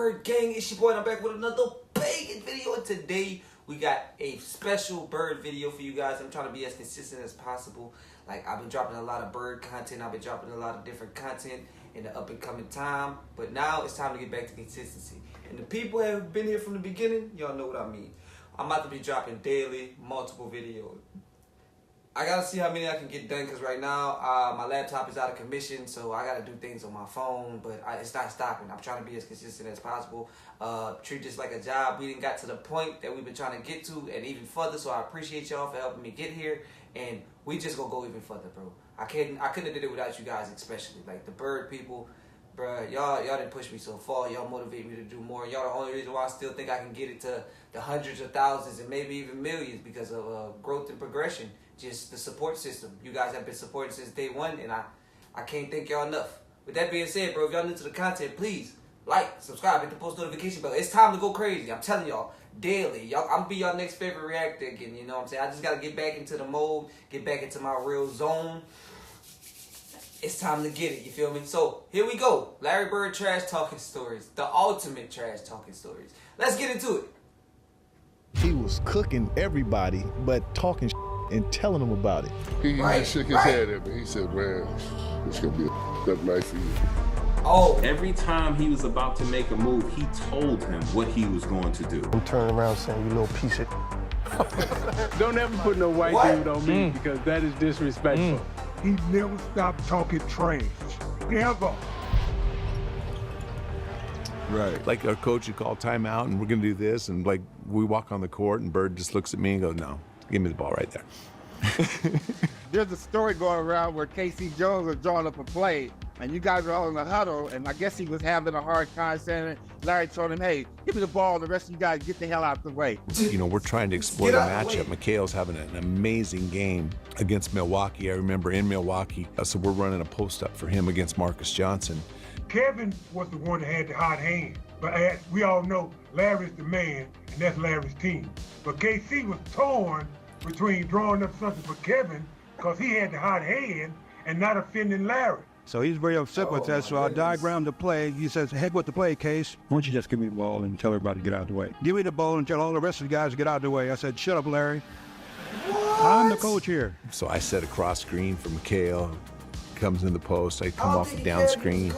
Bird gang? It's your boy, and I'm back with another banging video. And today we got a special Bird video for you guys. I'm trying to be as consistent as possible. Like, I've been dropping a lot of Bird content. I've been dropping a lot of different content in the up and coming time. But now it's time to get back to consistency. And the people that have been here from the beginning, y'all know what I mean. I'm about to be dropping daily, multiple videos. I gotta see how many I can get done because right now my laptop is out of commission, so I gotta do things on my phone, but it's not stopping. I'm trying to be as consistent as possible. Treat this like a job. We didn't got to the point that we've been trying to get to and even further, so I appreciate y'all for helping me get here, and we just gonna go even further, bro. I couldn't have did it without you guys, especially. Like the Bird people, bro, y'all didn't push me so far. Y'all motivate me to do more. Y'all the only reason why I still think I can get it to the hundreds of thousands and maybe even millions because of growth and progression. Just the support system. You guys have been supporting since day one, and I can't thank y'all enough. With that being said, bro, if y'all new to the content, please like, subscribe, hit the post notification bell. It's time to go crazy. I'm telling y'all, daily. Y'all, I'm gonna be y'all next favorite reactor again. You know what I'm saying? I just gotta get back into the mode, get back into my real zone. It's time to get it. You feel me? So here we go. Larry Bird trash talking stories, the ultimate trash talking stories. Let's get into it. He was cooking everybody, but talking and telling them about it. He just shook his head at me. He said, man, it's going to be a good night for you. Oh. Every time he was about to make a move, he told him what he was going to do. I'm turning around saying, you little piece of Don't ever put no white dude on me because that is disrespectful. He never stopped talking trash. Never. Right. Like our coach would call timeout and we're going to do this. And like we walk on the court and Bird just looks at me and goes, no, give me the ball right there. There's a story going around where K.C. Jones was drawing up a play, and you guys were all in the huddle, and I guess he was having a hard time saying it. Larry told him, hey, give me the ball, and the rest of you guys get the hell out the way. You know, we're trying to exploit a matchup. McHale's having an amazing game against Milwaukee. I remember in Milwaukee, so we're running a post-up for him against Marcus Johnson. Kevin was the one that had the hot hand, but as we all know, Larry's the man, and that's Larry's team. But KC was torn between drawing up something for Kevin because he had the hot hand and not offending Larry. So he's very upset with that, so I diagrammed the play. He says, heck with the play, Case. Why don't you just give me the ball and tell everybody to get out of the way? Give me the ball and tell all the rest of the guys to get out of the way. I said, shut up, Larry. What? I'm the coach here. So I set a cross screen for McHale. Comes in the post, I come off the down screen,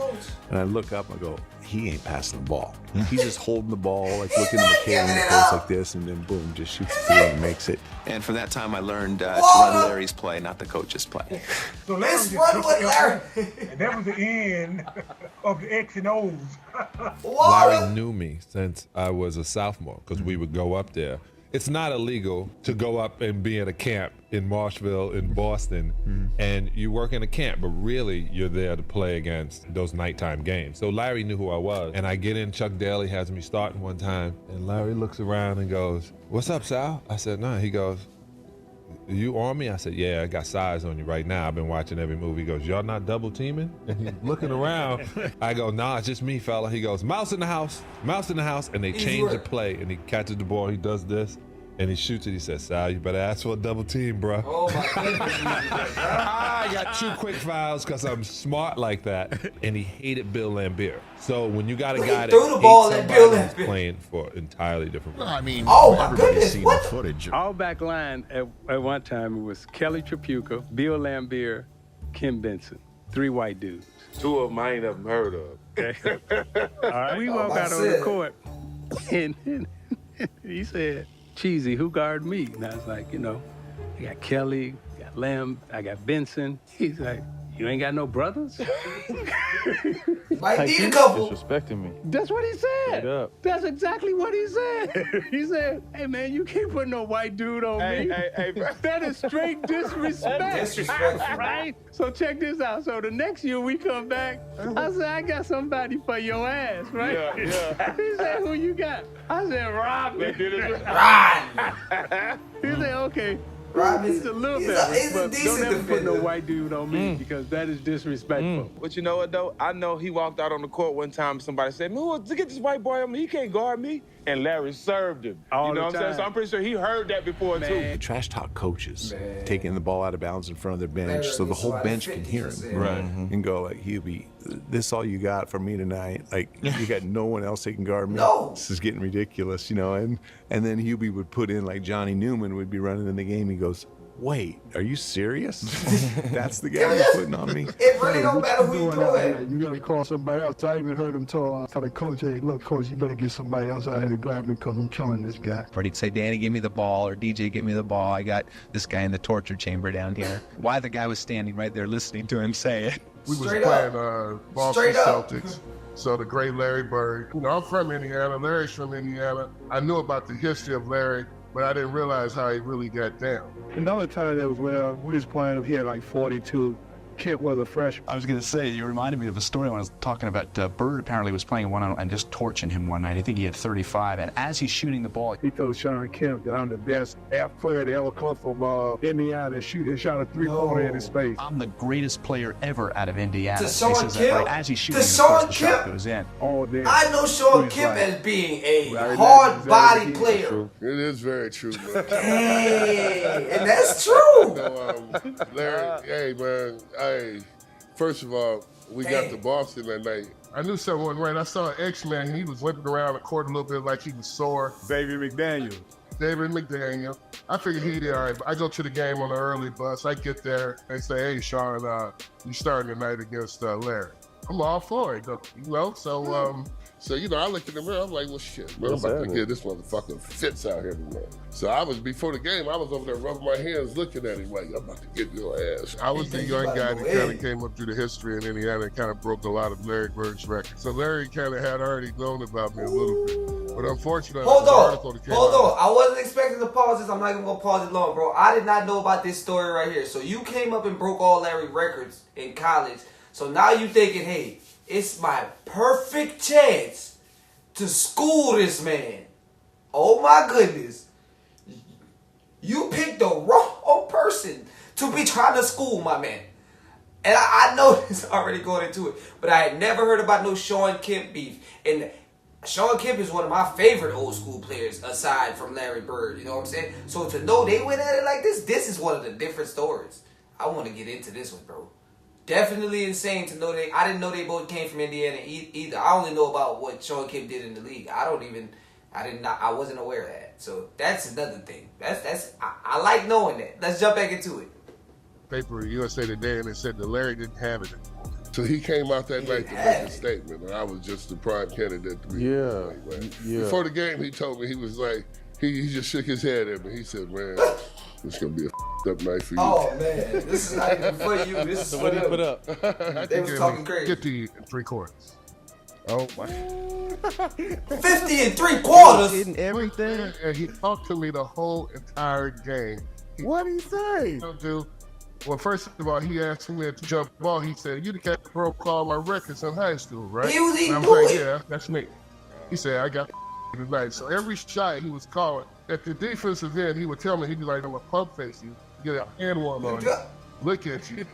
and I look up and I go, he ain't passing the ball. He's just holding the ball, like looking at McHale in the post like this, and then boom, just shoots it through and makes it. And from that time, I learned to run Larry's play, not the coach's play. So let's run with Larry. And that was the end of the X and O's. Larry knew me since I was a sophomore because we would go up there. It's not illegal to go up and be in a camp in Marshville, in Boston, and you work in a camp, but really you're there to play against those nighttime games. So Larry knew who I was, and I get in, Chuck Daly has me starting one time, and Larry looks around and goes, "What's up, Sal?" I said, "No." He goes, "You on me?" I said, "Yeah, I got size on you right now. I've been watching every movie." He goes, "Y'all not double teaming?" And he's looking around. I go, "Nah, it's just me, fella." He goes, "Mouse in the house, mouse in the house." And they change the play, and he catches the ball, he does this, and he shoots it. He says, "Sal, you better ask for a double team, bro." Oh my goodness. I got 2 quick fouls because I'm smart like that. And he hated Bill Laimbeer. So when you got a guy that threw the ball hates at Bill somebody, he's Laimbeer. playing for entirely different reasons. I mean, oh my everybody's goodness, seen what? the footage. All back line at one time, it was Kelly Tripucka, Bill Laimbeer, Kim Benson. 3 white dudes. 2 of them I ain't never heard of. Okay. All right. We walk out on the court, and he said, "Cheesy, who guard me?" And I was like, you know, I got Kelly, I got Lamb, I got Benson. He's like, "You ain't got no brothers?" Might need a couple. disrespecting me. That's what he said. Straight up. That's exactly what he said. He said, "Hey man, you can't put no white dude on me." That is straight disrespect. Disrespectful. Right? So check this out. So the next year we come back, I said, "I got somebody for your ass," right? Yeah. He said, "Who you got?" I said, "Robin." Rod. He said, "Okay." Rob He's a little bit, he's a but decent don't ever put no defender. white dude on me because that is disrespectful. But you know what, though? I know he walked out on the court one time, somebody said, "Man, get this white boy on me. He can't guard me." And Larry served him. All you know the what I'm saying? time. So I'm pretty sure he heard that before, too. The trash talk coaches taking the ball out of bounds in front of their bench, so the whole bench can hear him. Right. And go like, he'll be this all you got for me tonight? Like, you got no one else that can guard me? No. This is getting ridiculous, you know? And then Hubie would put in, like, Johnny Newman would be running in the game. He goes, wait, are you serious? That's the guy you're putting on me? It really don't matter who you throw at. You gotta call somebody else. I even heard him tell the coach, hey, look, coach, you better get somebody else out here to grab me because I'm killing this guy. Or he'd say, Danny, give me the ball, or DJ, give me the ball. I got this guy in the torture chamber down here. Why the guy was standing right there listening to him say it. We was playing Boston Celtics. So the great Larry Bird. You know, I'm from Indiana. Larry's from Indiana. I knew about the history of Larry, but I didn't realize how he really got down. Another time that was where we was playing, he had like 42. Kid was a freshman. I was going to say, you reminded me of a story when I was talking about Bird apparently was playing one and just torching him one night. I think he had 35, and as he's shooting the ball, he told Sean Kemp that I'm the best half player to ever come from Indiana and shot a three-pointer in his face. I'm the greatest player ever out of Indiana. To Sean Kemp? As he's shooting, to Sean Kemp? Goes in. I know Sean Kemp as being a hard-body player. It is very true, man. Hey, and that's true. You know, Larry, hey, man, first of all, we got to Boston that night. I knew something wasn't right. I saw an X-Man. He was limping around the court a little bit like he was sore. David McDaniel. I figured he'd be all right. But I go to the game on the early bus. I get there. They say, hey, Sean, you starting tonight against Larry. I'm all for it, you know? So, you know, I looked in the mirror. I'm like, well, shit, man, I'm about to get this motherfucker fits out here tonight. So before the game, I was over there rubbing my hands looking at him like, I'm about to get your ass. I was the young guy that kind of came up through the history in Indiana and kind of broke a lot of Larry Bird's records. So Larry kind of had already known about me a little bit. But unfortunately, Hold on. I wasn't expecting to pause this. I'm not even going to pause it long, bro. I did not know about this story right here. So you came up and broke all Larry records in college. So now you thinking, hey, it's my perfect chance to school this man. Oh my goodness. You picked the wrong person to be trying to school my man. And I know this already going into it, but I had never heard about no Sean Kemp beef. And Sean Kemp is one of my favorite old school players aside from Larry Bird, you know what I'm saying? So to know they went at it like this is one of the different stories. I want to get into this one, bro. Definitely insane to know I didn't know they both came from Indiana either. I only know about what Sean Kemp did in the league. I wasn't aware of that. So that's another thing. I like knowing that. Let's jump back into it. Paper USA Today, and it said that Larry didn't have it anymore. So he came out that night to make a statement, and I was just the prime candidate to be. Yeah. Before the game, he told me, he was like, he just shook his head at me. He said, man, it's going to be a up night for you. Oh, man. This is not even for you. This is for them. Put up. They was talking crazy. 50 3/4. Oh, my. 50 3/4? Getting everything. And he talked to me the whole entire game. What'd he say? Well, first of all, he asked me to jump ball. He said, you the cat that broke all my records in high school, right? He was and I'm like, yeah, that's me. He said, I got tonight. So every shot he was calling, at the defensive end, he would tell me, he'd be like, I'm going to pump face you, get a hand warm on you, look at you,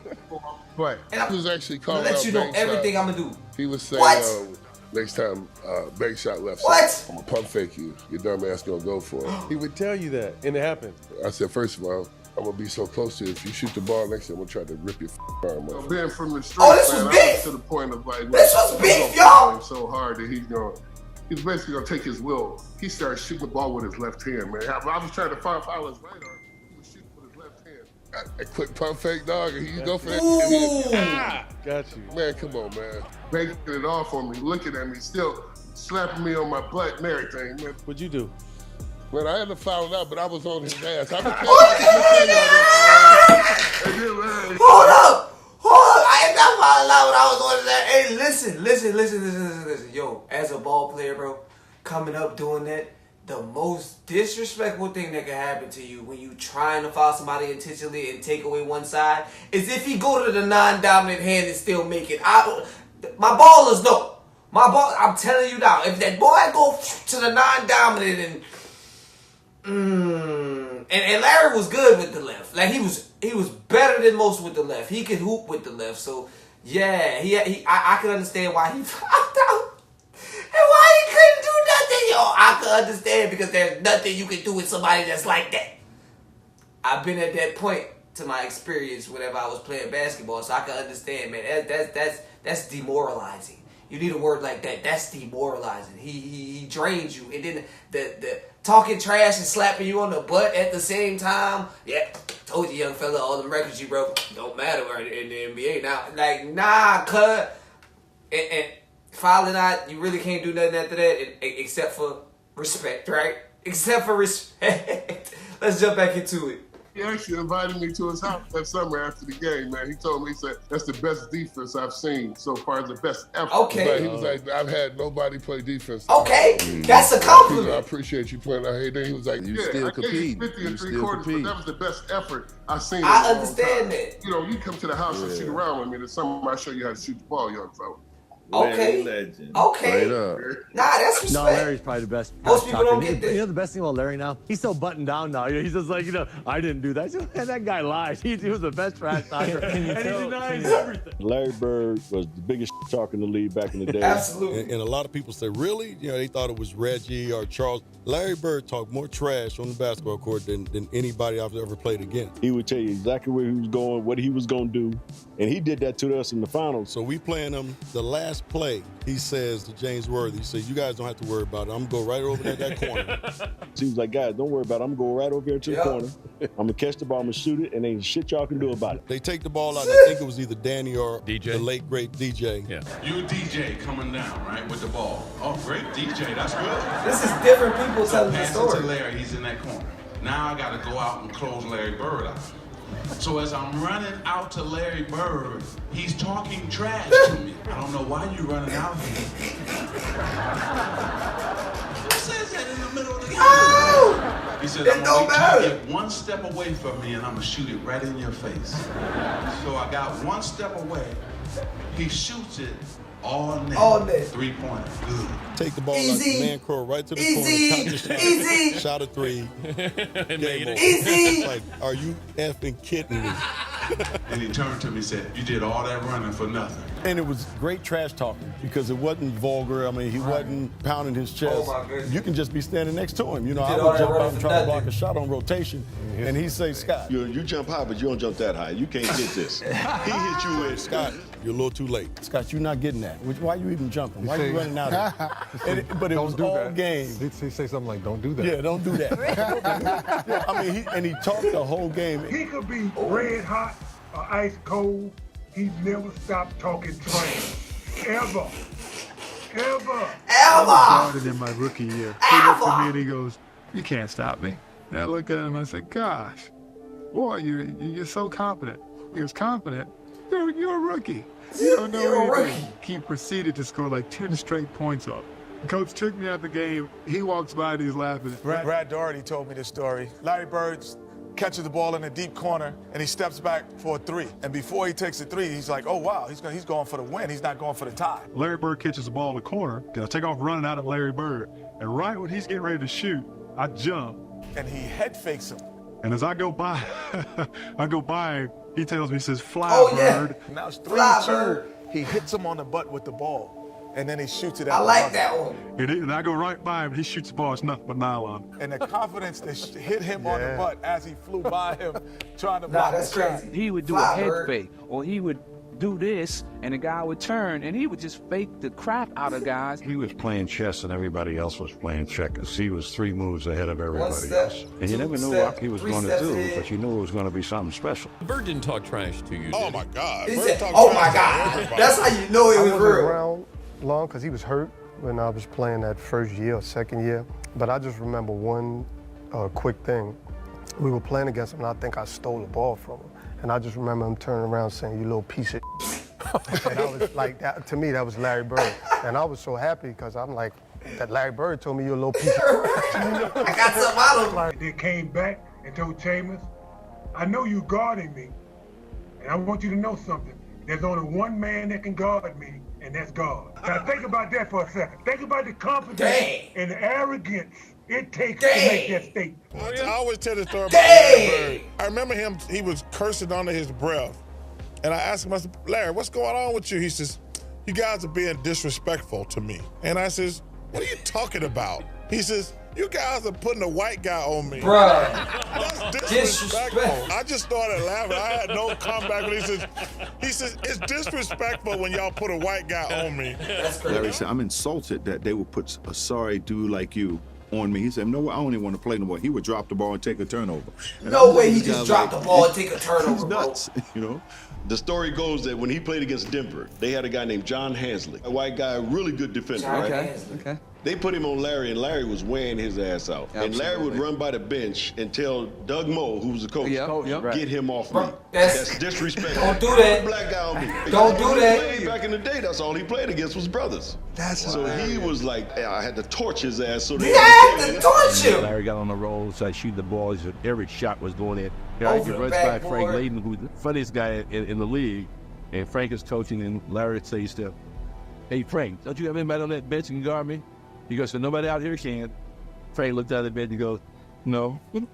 play. And he was actually calling let you know everything I'm going to do. He was saying, next time bank shot left side, I'm going to pump fake you. Your dumb ass going to go for it. He would tell you that, and it happened. I said, first of all, I'm going to be so close to you. If you shoot the ball next time, I'm going to try to rip your arm off. Being from the street, this was beef? To the point of like, this was beef, y'all! So hard that he's basically going to take his will. He started shooting the ball with his left hand, man. I was trying to follow his right arm. He was shooting with his left hand. A quick pump fake, dog, and he go for that. Got you. Man, come on, man. Making it off on me, looking at me, still slapping me on my butt and everything, man. What'd you do? Man, I ended up fouling out, but I was on his ass. Hold up! I ain't not falling out when I was on his ass. Hey, listen. Yo, as a ball player, bro, coming up doing that, the most disrespectful thing that can happen to you when you trying to foul somebody intentionally and take away one side is if he go to the non-dominant hand and still make it. My ballers know. I'm telling you now, if that boy go to the non-dominant and Larry was good with the left. Like he was better than most with the left. He could hoop with the left. So yeah, I could understand why he fouled out. And why he couldn't do nothing, yo. I could understand because there's nothing you can do with somebody that's like that. I've been at that point to my experience whenever I was playing basketball, so I can understand, man. That's demoralizing. You need a word like that. That's demoralizing. He drains you. And then the talking trash and slapping you on the butt at the same time. Yeah, told you, young fella, all the records you broke don't matter in the NBA now. Like, nah, cuz. And fouling out, you really can't do nothing after that except for respect, right? Except for respect. Let's jump back into it. He actually invited me to his house that summer after the game, man. He told me, he said, that's the best defense I've seen so far, the best effort. Okay. He was like, I've had nobody play defense. Okay, that's a compliment. I appreciate you playing out here. Then he was like, You still compete. 50 and You three still quarters, compete. but that was the best effort I've seen. I understand that. You know, you come to the house and shoot around with me. This summer I show you how to shoot the ball, young fella. Okay. Legend. Okay. Straight up. Nah, that's respect. No, Larry's probably the best. Most people don't get that. You know the best thing about Larry now? He's so buttoned down now. He's just like, I didn't do that. Man, that guy lied. He was the best trash talker. And he denies everything. Larry Bird was the biggest talker in the league back in the day. Absolutely. And a lot of people say, really? They thought it was Reggie or Charles. Larry Bird talked more trash on the basketball court than anybody I've ever played against. He would tell you exactly where he was going, what he was going to do, and he did that to us in the finals. So we playing them the last play. He says to James Worthy, he said, you guys don't have to worry about it. I'm going to go right over there that corner. So he was like, guys, don't worry about it. I'm going to go right over here to the corner. I'm going to catch the ball, I'm going to shoot it, and ain't shit y'all can do about it. They take the ball out, and I think it was either Danny or DJ. the late, great DJ. Yeah. You DJ coming down, right, with the ball. Oh, great DJ, that's good. This is different people telling the Pass it story. to Larry, he's in that corner. Now I got to go out and close Larry Bird out. So as I'm running out to Larry Bird, he's talking trash to me. I don't know why you running out here. Who says that in the middle of the game? Oh! He said, I'm going to get one step away from me and I'm going to shoot it right in your face. So I got one step away. He shoots it all net. All net. 3-pointer. Good. Take the ball out, Easy. man crow right to the Easy. corner. Top the shot. Easy. Shot a three. Game over. Easy. It's like, are you effing kidding me? And he turned to me and said, you did all that running for nothing. And it was great trash talking because it wasn't vulgar. I mean, he wasn't pounding his chest. Oh, my goodness. You can just be standing next to him. I did all would that jump running out and for try to nothing. block a shot on rotation, and he'd say, Scott, You jump high, but you don't jump that high. You can't get this. He hit you with, Scott, you're a little too late. Scott, you're not getting that. Why are you even jumping? Why are you running out of it? But it was all game. He'd say something like, don't do that. Yeah, don't do that. Yeah, I mean, he talked the whole game. He could be red hot or ice cold. He never stopped talking trash. Ever. I was guarded in my rookie year. He looked at me and he goes, you can't stop me. And I looked at him and I said, gosh, boy, you're so confident. He was confident. You're a rookie. You don't know anything. He proceeded to score like 10 straight points up. Coach took me out the game. He walks by and he's laughing. Brad Doherty told me this story. Larry Bird catches the ball in the deep corner and he steps back for a three. And before he takes the three, he's like, oh, wow, he's going for the win. He's not going for the tie. Larry Bird catches the ball in the corner. I take off running out of Larry Bird. And right when he's getting ready to shoot, I jump. And he head fakes him. And as I go by, he tells me, he says, fly, Bird. Now it's 3-2. Fly, Bird. He hits him on the butt with the ball. And then he shoots it out. I like that one. And I go right by him. He shoots the ball. It's nothing but nylon. And the confidence that hit him on the butt as he flew by him, trying to Nah, block that's the shot. crazy. He would do Fly, a head Bird. fake, or he would do this, and the guy would turn, and he would just fake the crap out of guys. He was playing chess and everybody else was playing checkers. He was 3 moves ahead of everybody step, else. And you never knew step, what he was 3 going to steps do, ahead. but you knew it was going to be something special. Bird didn't talk trash to you, Oh, my God. He Bird said, talked oh trash my to God. everybody. That's how you know it I was wasn't real. around long because he was hurt when I was playing that first year or second year. But I just remember one quick thing. We were playing against him, and I think I stole the ball from him. And I just remember him turning around saying, you little piece of And I was like, that, to me, that was Larry Bird. And I was so happy because I'm like, that Larry Bird told me you're a little piece of I got something out of him. They came back and told Chambers, I know you guarding me, and I want you to know something. There's only one man that can guard me, and that's God. Now think about that for a second. Think about the confidence and the arrogance it takes to make that statement. I always tell the story about Dang. Larry Bird. I remember him, he was cursing under his breath. And I asked him, I said, Larry, what's going on with you? He says, you guys are being disrespectful to me. And I says, what are you talking about? He says, you guys are putting a white guy on me. Bruh. disrespectful. I just started laughing. I had no comeback when he says, it's disrespectful when y'all put a white guy on me. Larry said, I'm insulted that they would put a sorry dude like you on me. He said, no, I don't even want to play no more. He would drop the ball and take a turnover. No way he just dropped the ball and take a turnover, He's nuts, you know? The story goes that when he played against Denver, they had a guy named John Hansley, a white guy, a really good defender, right? Okay. They put him on Larry, and Larry was wearing his ass out. Absolutely. And Larry would run by the bench and tell Doug Moe, who was the coach, Yep. get him off me. That's disrespectful. Don't do that. Black guy on me. Don't do that. Played back in the day, that's all he played against was brothers. So he was like, I had to torch his ass. So they had to torch him. Larry got on the roll, so I shoot the ball. He said every shot was going in. Over He the runs by Frank backboard. Layden, who's the funniest guy in the league. And Frank is coaching, and Larry says to him, hey, Frank, don't you have anybody on that bench who can guard me? He goes, so nobody out here can. Frank looked out of the bench and goes, no. He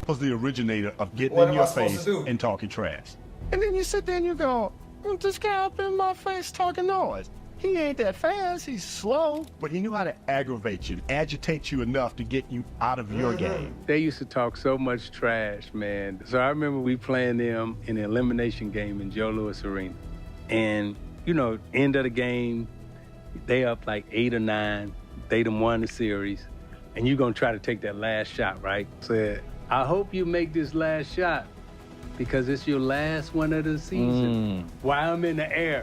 was the originator of getting What in am your I supposed face to do? and talking trash. And then you sit there and you go, this guy up in my face talking noise. He ain't that fast, he's slow, but he knew how to aggravate you, agitate you enough to get you out of your game. They used to talk so much trash, man. So I remember we playing them in the elimination game in Joe Louis Arena. And, you know, end of the game, they up like 8 or 9. They done won the series. And you're going to try to take that last shot, right? Said, I hope you make this last shot because it's your last one of the season. While I'm in the air.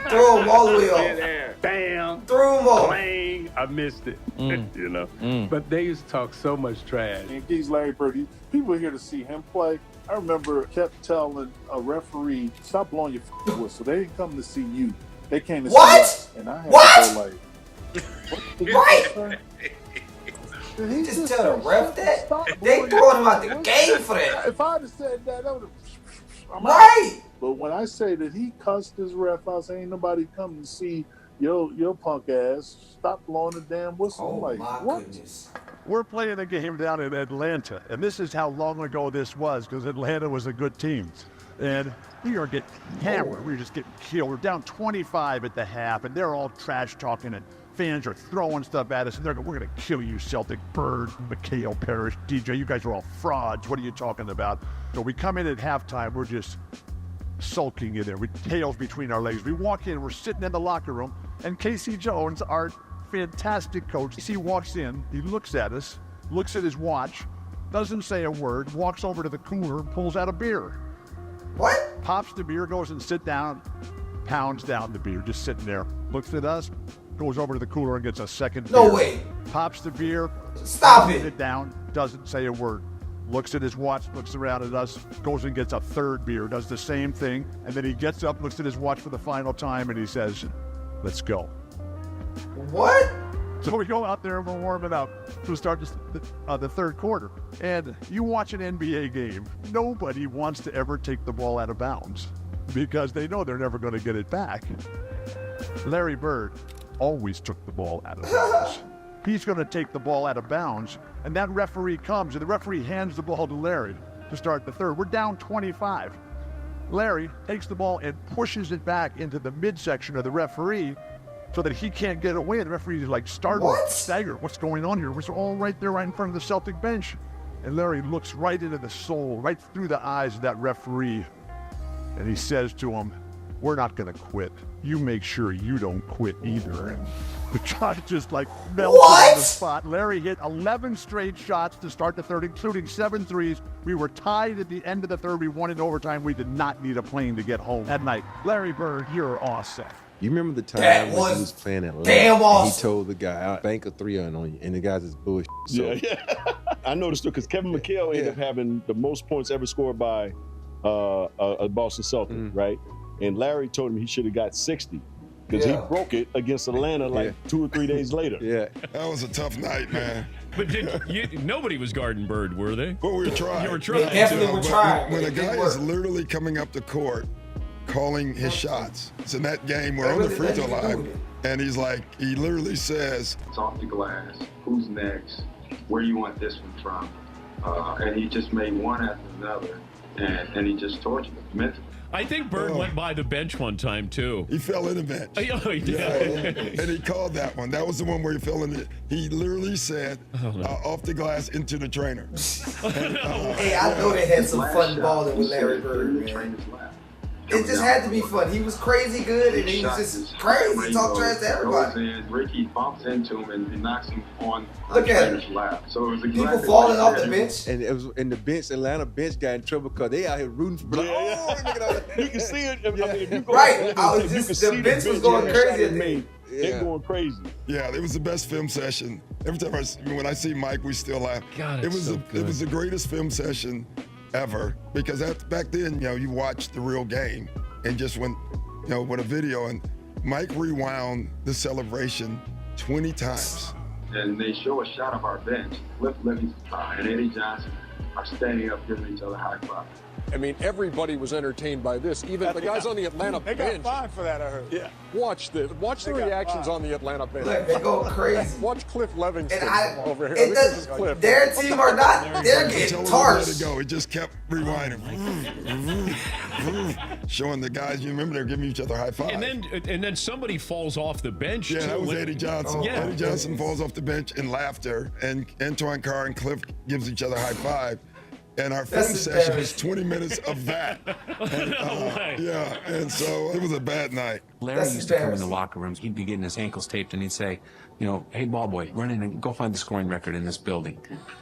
Throw him all the way In the off. air. Bam. Threw him off. Bang. I missed it. You know? But they used to talk so much trash. And he's Larry Bird. People are here to see him play. I remember kept telling a referee, stop blowing your whistle. They didn't come to see you. They came to see us. And I had to go like, Right. Did he just tell the ref that? They throwing him out the game for that. If I'd have said that, would have. Right. But when I say that he cussed his ref out, saying ain't nobody coming to see your punk ass, stop blowing the damn whistle. Oh like, my what? goodness. We're playing a game down in Atlanta, and this is how long ago this was, because Atlanta was a good team. And we are getting hammered. We're just getting killed. We're down 25 at the half, and they're all trash talking, and fans are throwing stuff at us, and they're going, we're going to kill you, Celtic, Bird, McHale, Parrish, DJ. You guys are all frauds. What are you talking about? So we come in at halftime. We're just sulking in there with tails between our legs. We walk in. We're sitting in the locker room, and Casey Jones, our fantastic coach, he walks in. He looks at us, looks at his watch, doesn't say a word, walks over to the cooler, pulls out a beer. What? Pops the beer, goes and sit down, pounds down the beer, just sitting there. Looks at us, goes over to the cooler and gets a second beer. No way. Pops the beer. Stop it. It down, doesn't say a word. Looks at his watch, looks around at us, goes and gets a third beer, does the same thing, and then he gets up, looks at his watch for the final time, and he says, let's go. What? So we go out there and we're warming up to start the third quarter. And you watch an NBA game, nobody wants to ever take the ball out of bounds because they know they're never going to get it back. Larry Bird always took the ball out of bounds. He's going to take the ball out of bounds, and that referee comes, and the referee hands the ball to Larry to start the third. We're down 25. Larry takes the ball and pushes it back into the midsection of the referee so that he can't get away. The referee is like startled, staggered. What's going on here? We're all right there, right in front of the Celtic bench. And Larry looks right into the soul, right through the eyes of that referee. And he says to him, we're not going to quit. You make sure you don't quit either. And the judge just like melted on the spot. Larry hit 11 straight shots to start the third, including 7 threes. We were tied at the end of the third. We won in overtime. We did not need a plane to get home that night. Larry Bird, you're awesome. You remember the time when he was playing at damn awesome. He told the guy, I'll bank a 3 on you, and the guy's just bullshit. So. Yeah. I noticed too, because Kevin McHale ended up having the most points ever scored by a Boston Celtic, right? And Larry told him he should have got 60 because he broke it against Atlanta like 2 or 3 days later. Yeah. That was a tough night, man. But nobody was guarding Bird, were they? Well, we were trying. You were trying. They definitely were trying. When a guy is literally coming up the court, calling his shots. It's in that game, we're on the free throw line, and he's like, he literally says, it's off the glass, who's next, where you want this one from, and he just made one after another, and he just tortured us mentally. I think Bird went by the bench one time too. He fell in the bench. Oh, he did. Yeah, and he called that one. That was the one where he fell in it. He literally said, off the glass into the trainer. Hey, I know they had some fun balling with Larry Bird, man. It just had to be fun. He was crazy good, and he was just crazy. Talk trash to everybody. Ricky bumps into him and knocks him on Look at his lap. So it was people falling off the bench. And it was in the bench. Atlanta bench got in trouble because they out here rooting for. You can see it. I mean, if you go Right. I was just the bench was going crazy. They're going crazy. Yeah, it was the best film session. Every time when I see Mike, we still laugh. God, it was the greatest film session ever because back then, you watched the real game and just went, with a video, and Mike rewound the celebration 20 times. And they show a shot of our bench. Cliff Livingston and Eddie Johnson are standing up giving each other high five. I mean, everybody was entertained by this. Even the guys on the Atlanta bench. They got fined for that, I heard. Yeah. Watch the reactions on the Atlanta bench. Look, they go crazy. Watch Cliff Livingston over here. This is Cliff. Their team are not. They're getting tarsed. Go. It just kept rewinding, showing the guys. You remember they're giving each other high five. And then somebody falls off the bench. Yeah, too. that was Eddie Johnson. Yeah. Eddie Johnson falls off the bench in laughter, and Antoine Carr and Cliff gives each other high five. And our film session was 20 minutes of that. And, yeah, and so it was a bad night. Larry used to come in the locker rooms. He'd be getting his ankles taped, and he'd say, hey, ball boy, run in and go find the scoring record in this building.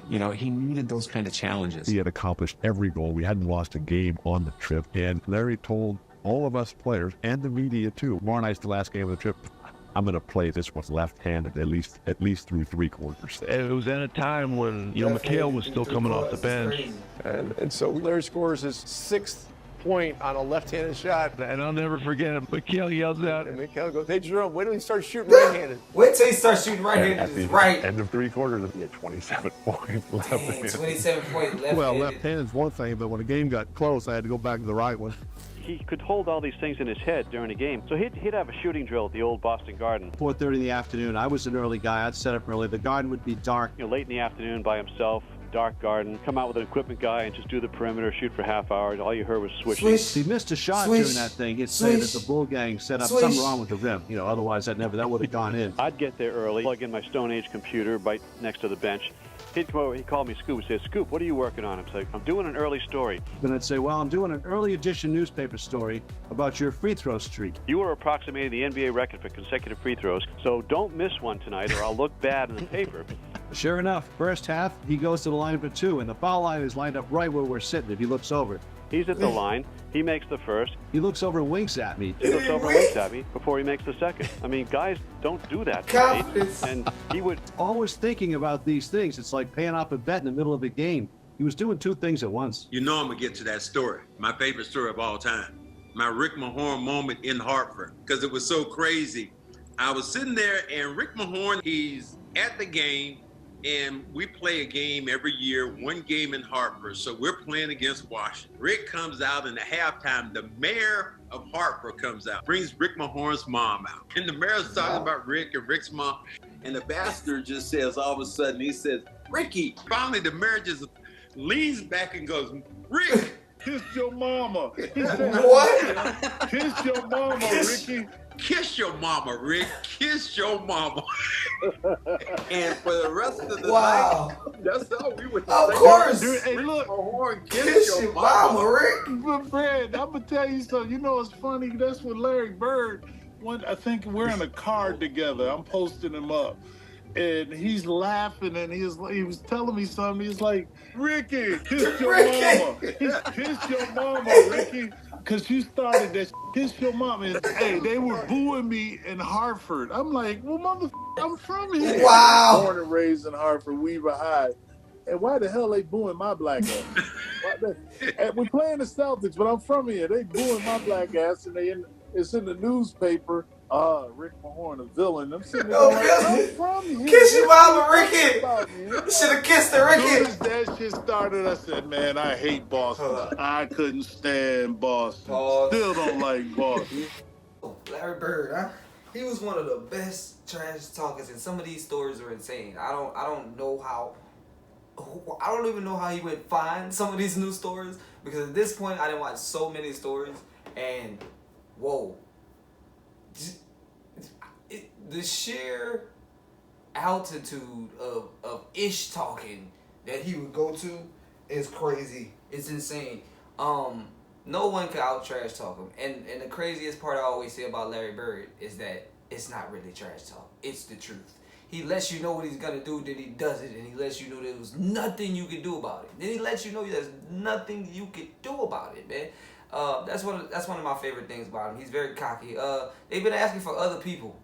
He needed those kind of challenges. He had accomplished every goal. We hadn't lost a game on the trip. And Larry told all of us players and the media, too, tomorrow night's the last game of the trip. I'm going to play this one left-handed at least through 3 quarters. It was at a time when, McHale was still coming off the bench. And so Larry scores his 6th point on a left-handed shot. And I'll never forget it. McHale yells out. And McHale goes, hey, Jerome, wait till he starts shooting right-handed. Wait till he starts shooting right-handed. Right. End of 3 quarters, he had 27 points left-handed. 27 points left-handed. Well, left-handed is one thing, but when the game got close, I had to go back to the right one. He could hold all these things in his head during a game. So he'd have a shooting drill at the old Boston Garden. 4:30 in the afternoon. I was an early guy. I'd set up early. The garden would be dark. Late in the afternoon by himself, dark garden. Come out with an equipment guy and just do the perimeter, shoot for half hour. All you heard was swishing. If he missed a shot during that thing, he'd say that the Bull Gang set up something wrong with the rim. Otherwise that would have gone in. I'd get there early, plug in my Stone Age computer right next to the bench. He'd come over, he called me Scoop, he said, Scoop, what are you working on? I'm like, I'm doing an early story. Then I'd say, well, I'm doing an early edition newspaper story about your free throw streak. You are approximating the NBA record for consecutive free throws, so don't miss one tonight or I'll look bad in the paper. Sure enough, first half, he goes to the line for 2, and the foul line is lined up right where we're sitting if he looks over. He's at the line. He makes the first. He looks over and winks at me. He looks over and winks at me before he makes the second. I mean, guys don't do that today. And he would... Always thinking about these things. It's like paying off a bet in the middle of a game. He was doing 2 things at once. I'm going to get to that story. My favorite story of all time. My Rick Mahorn moment in Hartford, because it was so crazy. I was sitting there, and Rick Mahorn, he's at the game, and we play a game every year, 1 game in Hartford. So we're playing against Washington. Rick comes out in the halftime. The mayor of Hartford comes out, brings Rick Mahorn's mom out. And the mayor's talking about Rick and Rick's mom. And the bastard just says, all of a sudden, he says, Ricky. Finally, the mayor just leans back and goes, Rick. Kiss your mama. What? Kiss your mama, Ricky. Kiss your mama, Rick. Kiss your mama. And for the rest of the night, that's all we would say. Of course. Hey, look. Kiss your mama, Rick. But Brad, I'm gonna tell you something. It's funny. That's what Larry Bird. I think we're in a car together. I'm posting him up. And he's laughing, and he was telling me something. He's like, Ricky, kiss your mama. Kiss your mama, Ricky. Because you started that kiss your mama. And, hey, they were booing me in Hartford. I'm like, well, I'm from here. Wow. Born and raised in Hartford, Weaver High. And why the hell they booing my black ass? We're playing the Celtics, but I'm from here. They booing my black ass, and it's in the newspaper. Rick Mahorn, a villain. I'm sitting there I'm from here. Kiss your mama, Ricky. Should have kissed her, Ricky. As soon as that shit started, I said, man, I hate Boston. I couldn't stand Boston. Still don't like Boston. Larry Bird, huh? He was one of the best trash talkers, and some of these stories are insane. I don't know how. I don't even know how he would find some of these new stories, because at this point I didn't watch so many stories, And whoa, the sheer altitude of ish talking that he would go to is crazy. It's insane. No one can out trash talk him. And the craziest part I always say about Larry Bird is that it's not really trash talk. It's the truth. He lets you know what he's gonna do, then he does it, and he lets you know there was nothing you could do about it. Then he lets you know there's nothing you could do about it, man. That's one of my favorite things about him. He's very cocky. They've been asking for other people.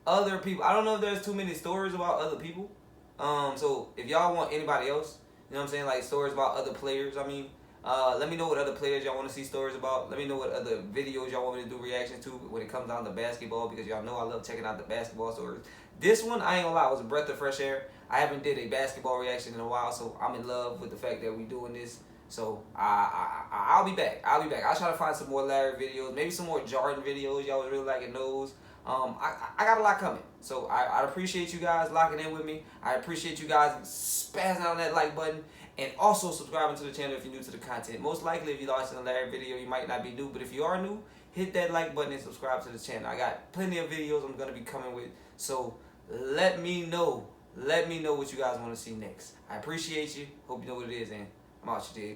I don't know if there's too many stories about other people. So if y'all want anybody else, you know what I'm saying, like stories about other players, I mean, let me know what other players y'all want to see stories about. Let me know what other videos y'all want me to do reactions to when it comes down to basketball, because y'all know I love checking out the basketball stories. This one, I ain't gonna lie, was a breath of fresh air. I haven't did a basketball reaction in a while, so I'm in love with the fact that we doing this. So I'll be back. I'll try to find some more Larry videos, maybe some more Jordan videos. Y'all was really liking those. I got a lot coming. So I appreciate you guys locking in with me. I appreciate you guys spazzing on that like button. And also subscribing to the channel if you're new to the content. Most likely if you're watching the Larry video, you might not be new. But if you are new, hit that like button and subscribe to the channel. I got plenty of videos I'm going to be coming with. So let me know. Let me know what you guys want to see next. I appreciate you. Hope you know what it is, and I'm out, you dig.